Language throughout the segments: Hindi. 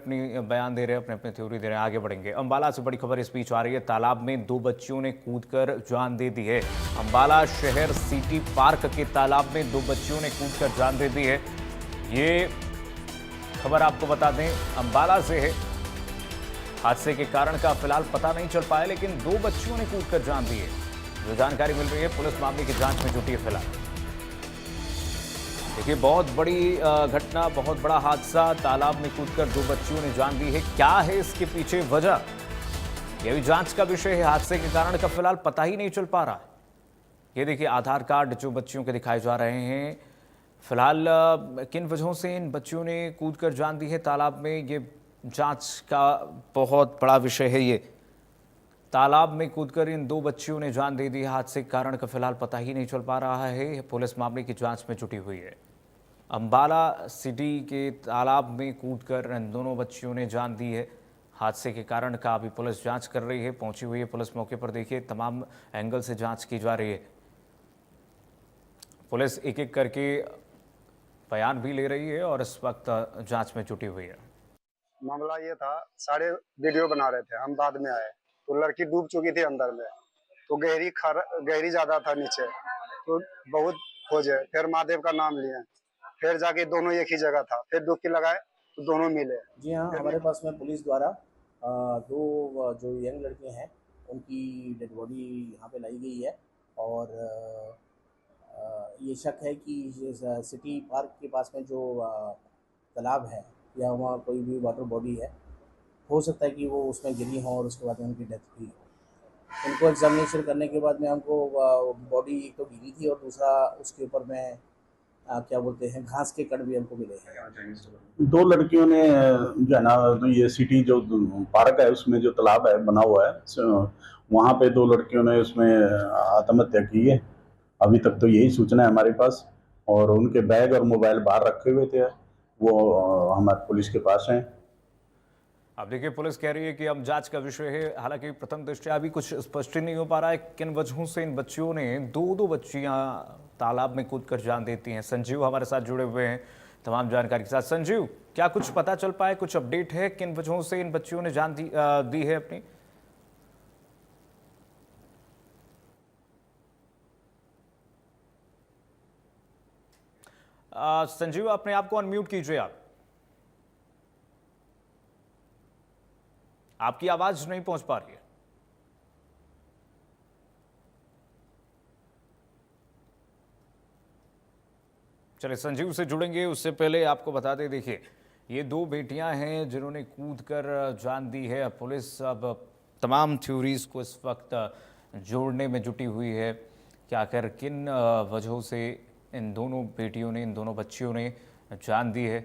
अपनी बयान दे रहे हैं, अपने अपने थ्योरी दे रहे हैं। आगे बढ़ेंगे। अंबाला से बड़ी खबर इस बीच आ रही है। तालाब में 2 बच्चियों ने कूदकर जान दे दी है। अंबाला शहर सिटी पार्क के तालाब में 2 बच्चियों ने कूदकर जान दे दी है। ये खबर आपको बता दें अंबाला से है। हादसे के कारण का फिलहाल पता नहीं चल पाया, लेकिन 2 बच्चियों ने कूदकर जान दी है। जो जानकारी मिल रही है, पुलिस मामले की जांच में जुटी है फिलहाल। देखिए, बहुत बड़ी घटना, बहुत बड़ा हादसा। तालाब में कूदकर 2 बच्चियों ने जान दी है। क्या है इसके पीछे वजह, यह भी जांच का विषय है। हादसे के कारण का फिलहाल पता ही नहीं चल पा रहा है। ये देखिए, आधार कार्ड जो बच्चियों के दिखाए जा रहे हैं। फिलहाल किन वजहों से इन बच्चियों ने कूदकर जान दी है तालाब में, ये जांच का बहुत बड़ा विषय है। ये तालाब में कूदकर इन 2 बच्चियों ने जान दे दी है। हादसे के कारण का फिलहाल पता ही नहीं चल पा रहा है। पुलिस मामले की जांच में जुटी हुई है। अंबाला सिटी के तालाब में कूदकर इन दोनों बच्चियों ने जान दी है। हादसे के कारण का अभी पुलिस जांच कर रही है। पहुंची हुई है पुलिस मौके पर। देखिए, तमाम एंगल से जांच की जा रही है। पुलिस एक एक करके बयान भी ले रही है और इस वक्त जांच में जुटी हुई है। मामला ये था, सारे वीडियो बना रहे थे, हम बाद में आए तो लड़की डूब चुकी थी अंदर में। तो गहरी ज्यादा था नीचे, तो बहुत खोजे, फिर महादेव का नाम लिए, फिर जाके दोनों एक ही जगह था, फिर डुबकी लगाए तो दोनों मिले। जी हाँ, हमारे पास में पुलिस द्वारा 2 जो यंग लड़के हैं उनकी डेड बॉडी यहाँ पे लाई गई है। और ये शक है कि सिटी पार्क के पास में जो तालाब है या वहाँ कोई भी वाटर बॉडी है, हो सकता है कि वो उसमें गिरी हो और उसके बाद में उनकी डेथ हुई हो। उनको एग्जामिनेशन करने के बाद में हमको बॉडी एक तो गिरी थी और दूसरा उसके ऊपर में क्या बोलते हैं, घास के कण भी हमको मिले हैं। 2 लड़कियों ने जो है ना, तो ये सिटी जो पार्क है उसमें जो तालाब है बना हुआ है, वहाँ पे 2 लड़कियों ने उसमें आत्महत्या की है। अभी तक तो यही सूचना है हमारे पास। और उनके बैग और मोबाइल बाहर रखे हुए थे, वो हमारे पुलिस के पास हैं। अब देखिए, पुलिस कह रही है कि अब जांच का विषय है। हालांकि प्रथम दृष्टया अभी कुछ स्पष्ट नहीं हो पा रहा है किन वजहों से इन बच्चियों ने 2 बच्चियां तालाब में कूदकर जान देती हैं। संजीव हमारे साथ जुड़े हुए हैं तमाम जानकारी के साथ। संजीव, क्या कुछ पता चल पाया, कुछ अपडेट है किन वजहों से इन बच्चियों ने जान दी है अपनी? संजीव, अपने आप को अनम्यूट कीजिए। आपकी आवाज नहीं पहुंच पा रही है। चलिए, संजीव से जुड़ेंगे। उससे पहले आपको बता दें, देखिए, ये 2 बेटियां हैं जिन्होंने कूदकर जान दी है। पुलिस अब तमाम थ्योरीज को इस वक्त जोड़ने में जुटी हुई है कि आखिर किन वजहों से इन दोनों बेटियों ने, इन दोनों बच्चियों ने जान दी है।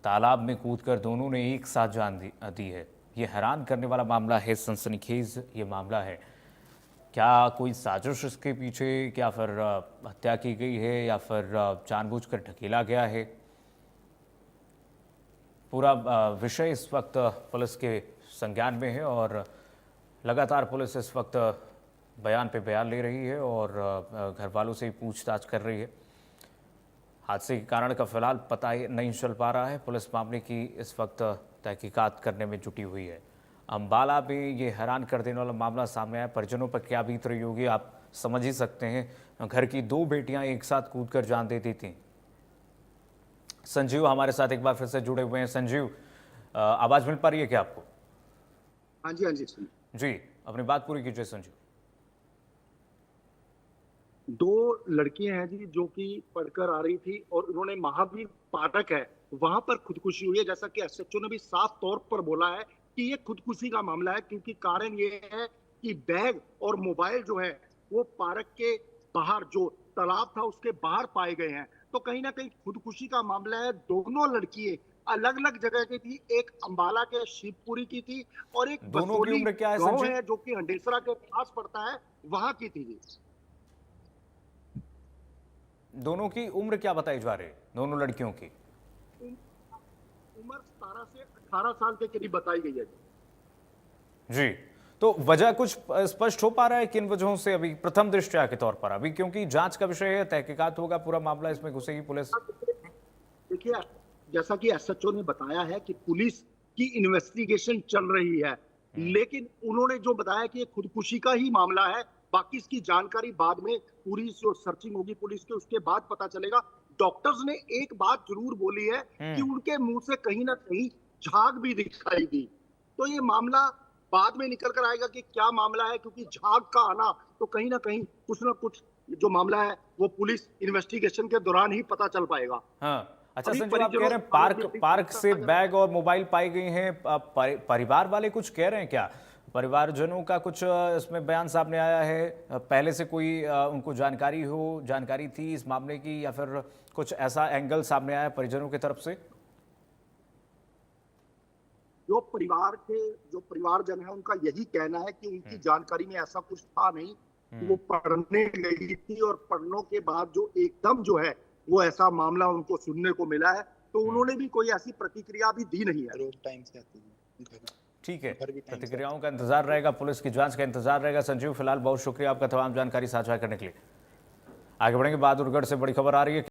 तालाब में कूदकर दोनों ने एक साथ जान दी है। ये हैरान करने वाला मामला है, सनसनीखेज ये मामला है। क्या कोई साजिश इसके पीछे, क्या फिर हत्या की गई है, या फिर जानबूझकर ढकेला गया है? पूरा विषय इस वक्त पुलिस के संज्ञान में है और लगातार पुलिस इस वक्त बयान पे बयान ले रही है और घर वालों से पूछताछ कर रही है। हादसे के कारण का फिलहाल पता ही नहीं चल पा रहा है। पुलिस मामले की इस वक्त तहकीकात करने में जुटी हुई है। अंबाला में ये हैरान कर देने वाला मामला सामने आया। परिजनों पर क्या बीत रही होगी आप समझ ही सकते हैं। घर की 2 बेटियां एक साथ कूदकर जान देती थीं। संजीव हमारे साथ एक बार फिर से जुड़े हुए हैं। संजीव, आवाज मिल पा रही है क्या आपको? हाँ जी, हाँ जी जी, अपनी बात पूरी कीजिए संजीव। 2 लड़कियां हैं जी, जो कि पढ़कर आ रही थी और उन्होंने महावीर पाठक है वहां पर खुदकुशी हुई है। जैसा कि एसएचओ ने भी साफ तौर पर बोला है कि ये खुदकुशी का मामला है, क्योंकि कारण ये है कि बैग और मोबाइल जो है वो पार्क के बाहर, जो तालाब था उसके बाहर पाए गए हैं। तो कहीं ना कहीं खुदकुशी का मामला है। दोनों लड़कियां अलग अलग जगह की थी। एक अंबाला के शिवपुरी की थी और एक दोनों की उम्र क्या है गांव संजीव? है जो कि हंडेसरा के पास पड़ता है, वहां की थी जी। दोनों की उम्र क्या बताई जा रही है, दोनों लड़कियों की? उम्र 17 से 18 साल के करीब बताई गई है जी। तो वजह कुछ स्पष्ट हो पा रहा है किन वजहों से अभी प्रथम दृष्टया के तौर पर? अभी क्योंकि जांच का विषय है, तहकीकात होगा, पूरा मामला इसमें घुसेगी पुलिस। देखिए, जैसा कि एसएचओ ने बताया है कि पुलिस की इन्वेस्टिगेशन चल रही है, लेकिन उन्होंने जो बताया कि ये खुदकुशी का ही मामला है, बाकी इसकी जानकारी बाद में पूरी जो सर्चिंग होगी पुलिस की उसके बाद पता चलेगा। डॉक्टर्स ने एक बात जरूर बोली है कि उनके मुंह से कहीं ना कहीं झाग भी दिखाई दी, तो ये मामला बाद में निकल कर आएगा कि क्या मामला है, क्योंकि झाग का आना तो कहीं ना कहीं कुछ ना कुछ जो मामला है वो पुलिस इन्वेस्टिगेशन के दौरान ही पता चल पाएगा। हाँ, अच्छा अभी संजय, आप कह रहे हैं पार्क से बैग और मोबाइल पाई गई हैं, परिवार वाले कुछ कह रहे हैं क्या? परिवारजनों का कुछ इसमें बयान सामने आया है? पहले से कोई उनको जानकारी थी इस मामले की, या फिर कुछ ऐसा एंगल सामने आया परिजनों की तरफ से? जो परिवारजन है उनका यही कहना है कि उनकी जानकारी में ऐसा कुछ था नहीं, कि वो पढ़ने गई थी और पढ़ने के बाद जो एकदम जो है वो ऐसा मामला उनको सुनने को मिला है, तो उन्होंने भी कोई ऐसी प्रतिक्रिया भी दी नहीं है। टाइम से आती है। ठीक है, प्रतिक्रियाओं का इंतजार रहेगा, पुलिस की जांच का इंतजार रहेगा। संजीव, फिलहाल बहुत शुक्रिया आपका तमाम जानकारी साझा करने के लिए। आगे बढ़ेंगे, बहादुरगढ़ से बड़ी खबर आ रही है।